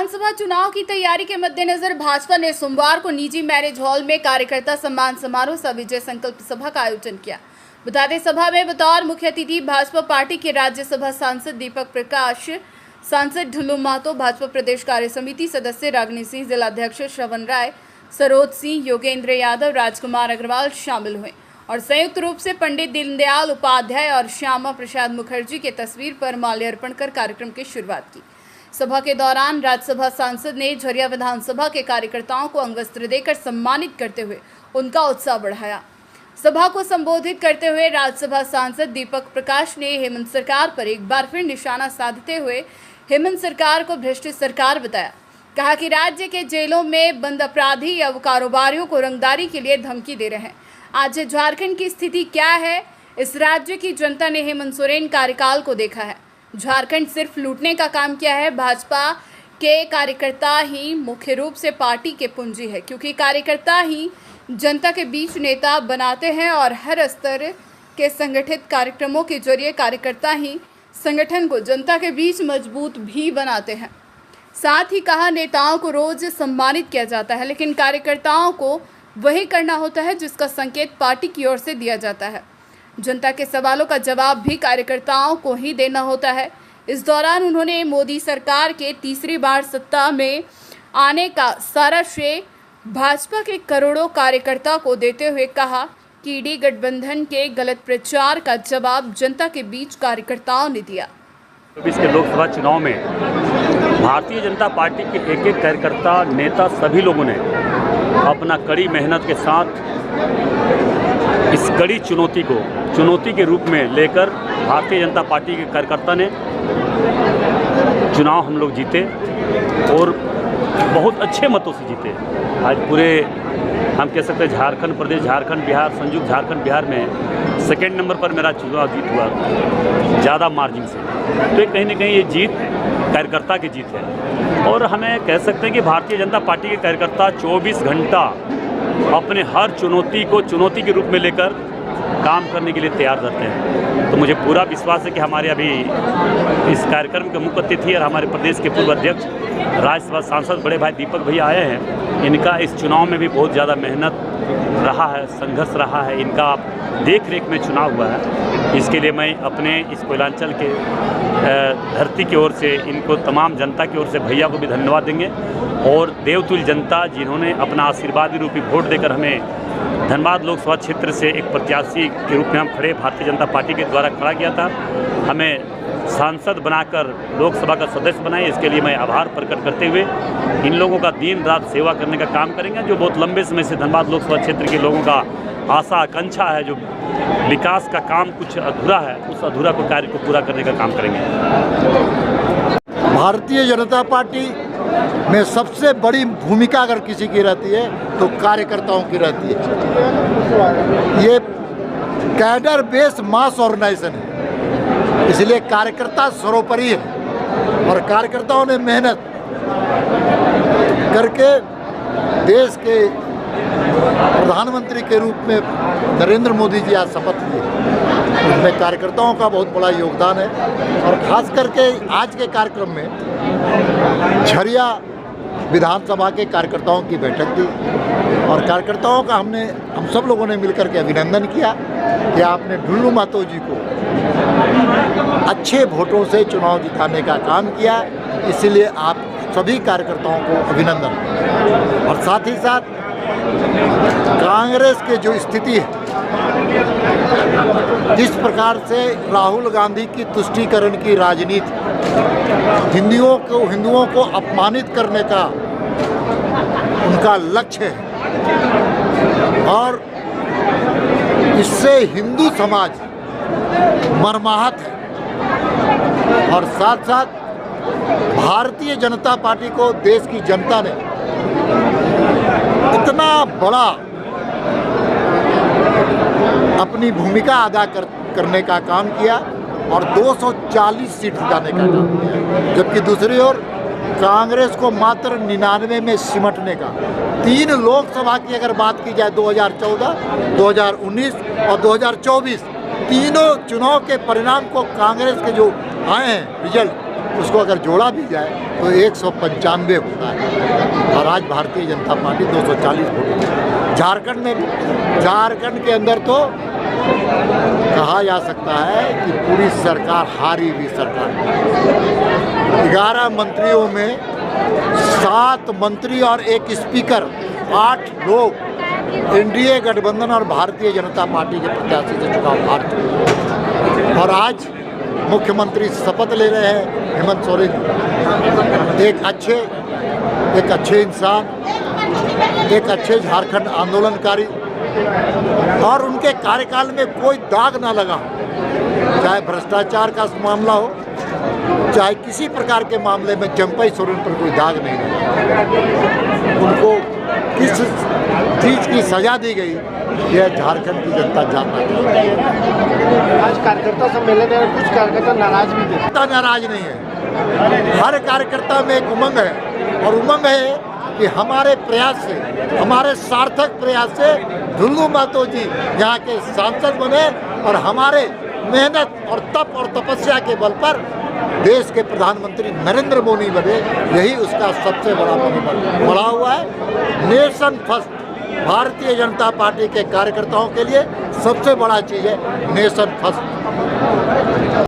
विधानसभा चुनाव की तैयारी के मद्देनजर भाजपा ने सोमवार को निजी मैरिज हॉल में कार्यकर्ता सम्मान समारोह सह विजय संकल्प सभा का आयोजन किया। बता दें, सभा में बतौर मुख्य अतिथि भाजपा पार्टी के राज्यसभा सांसद दीपक प्रकाश, सांसद ढुल्लू महतो, भाजपा प्रदेश कार्य समिति सदस्य रागिनी सिंह, जिलाध्यक्ष श्रवण राय, सरोज सिंह, योगेंद्र यादव, राजकुमार अग्रवाल शामिल हुए और संयुक्त रूप से पंडित दीनदयाल उपाध्याय और श्यामा प्रसाद मुखर्जी के तस्वीर पर माल्यार्पण कर कार्यक्रम की शुरुआत की। सभा के दौरान राज्यसभा सांसद ने झरिया विधानसभा के कार्यकर्ताओं को अंगवस्त्र देकर सम्मानित करते हुए उनका उत्साह बढ़ाया। सभा को संबोधित करते हुए राज्यसभा सांसद दीपक प्रकाश ने हेमंत सरकार पर एक बार फिर निशाना साधते हुए हेमंत सरकार को भ्रष्ट सरकार बताया। कहा कि राज्य के जेलों में बंद अपराधी या कारोबारियों को रंगदारी के लिए धमकी दे रहे हैं। आज झारखंड की स्थिति क्या है? इस राज्य की जनता ने हेमंत सोरेन कार्यकाल को देखा है। झारखंड सिर्फ लूटने का काम किया है। भाजपा के कार्यकर्ता ही मुख्य रूप से पार्टी के पूंजी है, क्योंकि कार्यकर्ता ही जनता के बीच नेता बनाते हैं और हर स्तर के संगठित कार्यक्रमों के जरिए कार्यकर्ता ही संगठन को जनता के बीच मजबूत भी बनाते हैं। साथ ही कहा, नेताओं को रोज सम्मानित किया जाता है, लेकिन कार्यकर्ताओं को वही करना होता है जिसका संकेत पार्टी की ओर से दिया जाता है। जनता के सवालों का जवाब भी कार्यकर्ताओं को ही देना होता है। इस दौरान उन्होंने मोदी सरकार के तीसरी बार सत्ता में आने का सारा श्रेय भाजपा के करोड़ों कार्यकर्ता को देते हुए कहा कि ईडी गठबंधन के गलत प्रचार का जवाब जनता के बीच कार्यकर्ताओं ने दिया। के लोकसभा चुनाव में भारतीय जनता पार्टी के एक एक कार्यकर्ता, नेता, सभी लोगों ने अपना कड़ी मेहनत के साथ इस कड़ी चुनौती के रूप में लेकर भारतीय जनता पार्टी के कार्यकर्ता ने चुनाव हम लोग जीते और बहुत अच्छे मतों से जीते। आज पूरे हम कह सकते हैं झारखंड प्रदेश, झारखंड बिहार, संयुक्त झारखंड बिहार में सेकेंड नंबर पर मेरा चुनाव जीत हुआ, ज़्यादा मार्जिन से। तो ये कहीं ना कहीं ये जीत कार्यकर्ता की जीत है और हमें कह सकते हैं कि भारतीय जनता पार्टी के कार्यकर्ता 24 घंटा अपने हर चुनौती को चुनौती के रूप में लेकर काम करने के लिए तैयार रहते हैं। तो मुझे पूरा विश्वास है कि हमारे अभी इस कार्यक्रम के मुख्य अतिथि और हमारे प्रदेश के पूर्व अध्यक्ष, राज्यसभा सांसद बड़े भाई दीपक भैया आए हैं। इनका इस चुनाव में भी बहुत ज़्यादा मेहनत रहा है, संघर्ष रहा है। इनका देख रेख में चुनाव हुआ है। इसके लिए मैं अपने इस कोयलांचल के धरती की ओर से इनको, तमाम जनता की ओर से भैया को भी धन्यवाद देंगे और देवतुल्य जनता जिन्होंने अपना आशीर्वादी रूपी वोट देकर हमें धनबाद लोकसभा क्षेत्र से एक प्रत्याशी के रूप में हम खड़े भारतीय जनता पार्टी के द्वारा खड़ा किया था, हमें सांसद बनाकर लोकसभा का सदस्य बनाए। इसके लिए मैं आभार प्रकट करते हुए इन लोगों का दिन रात सेवा करने का काम करेंगे। जो बहुत लंबे समय से धनबाद लोकसभा क्षेत्र के लोगों का आशा आकांक्षा है, जो विकास का काम कुछ अधूरा है, उस अधूरा को कार्य को पूरा करने का काम करेंगे। भारतीय जनता पार्टी में सबसे बड़ी भूमिका अगर किसी की रहती है तो कार्यकर्ताओं की रहती है। ये कैडर बेस्ड मास ऑर्गेनाइजेशन है, इसलिए कार्यकर्ता सर्वोपरि है और कार्यकर्ताओं ने मेहनत करके देश के प्रधानमंत्री के रूप में नरेंद्र मोदी जी आज शपथ लिए। उसमें कार्यकर्ताओं का बहुत बड़ा योगदान है और ख़ास करके आज के कार्यक्रम में झरिया विधानसभा के कार्यकर्ताओं की बैठक थी और कार्यकर्ताओं का हम सब लोगों ने मिलकर के अभिनंदन किया कि आपने ढुल्लू महतो जी को अच्छे वोटों से चुनाव जिताने का काम किया। इसीलिए आप सभी कार्यकर्ताओं को अभिनंदन। और साथ ही साथ कांग्रेस के जो स्थिति है, जिस प्रकार से राहुल गांधी की तुष्टीकरण की राजनीति, हिंदुओं को अपमानित करने का उनका लक्ष्य है और इससे हिंदू समाज मर्माहत है। और साथ साथ भारतीय जनता पार्टी को देश की जनता ने इतना बड़ा अपनी भूमिका अदा करने का काम किया और 240 सीट जिताने का काम किया, जबकि दूसरी ओर कांग्रेस को मात्र 99 में सिमटने का। 3 लोकसभा की अगर बात की जाए 2014, 2019 और 2024, तीनों चुनाव के परिणाम को कांग्रेस के जो आए हैं रिजल्ट, उसको अगर जोड़ा भी जाए तो 195 होता है और आज भारतीय जनता पार्टी 240 वोट। झारखंड में भी, झारखंड के अंदर तो कहा जा सकता है कि पूरी सरकार हारी हुई सरकार। 11 मंत्रियों में 7 मंत्री और 1 स्पीकर, 8 लोग एनडीए गठबंधन और भारतीय जनता पार्टी के प्रत्याशी से चुनाव हार चुके। और आज मुख्यमंत्री शपथ ले रहे हैं हेमंत सोरेन, एक अच्छे इंसान, एक अच्छे झारखंड आंदोलनकारी, और उनके कार्यकाल में कोई दाग ना लगा, चाहे भ्रष्टाचार का मामला हो, चाहे किसी प्रकार के मामले में जम्पई सोरेन पर कोई दाग नहीं लगा। उनको किस चीज़ की सजा दी गई, यह झारखंड की जनता जानना चाहती है। आज कार्यकर्ता सम्मेलन है, कुछ कार्यकर्ता नाराज भी थे। नाराज नहीं है, हर कार्यकर्ता में एक उमंग है, और उमंग है कि हमारे प्रयास से, हमारे सार्थक प्रयास से ढुल्लू महतो जी यहाँ के सांसद बने और हमारे मेहनत और तप और तपस्या के बल पर देश के प्रधानमंत्री नरेंद्र मोदी बने। यही उसका सबसे बड़ा मनोबल बढ़ा हुआ है। Nation first Bharatiya Janata party के कार्यकर्ताओं के लिए सबसे बड़ा चीज़ है नेशन फर्स्ट।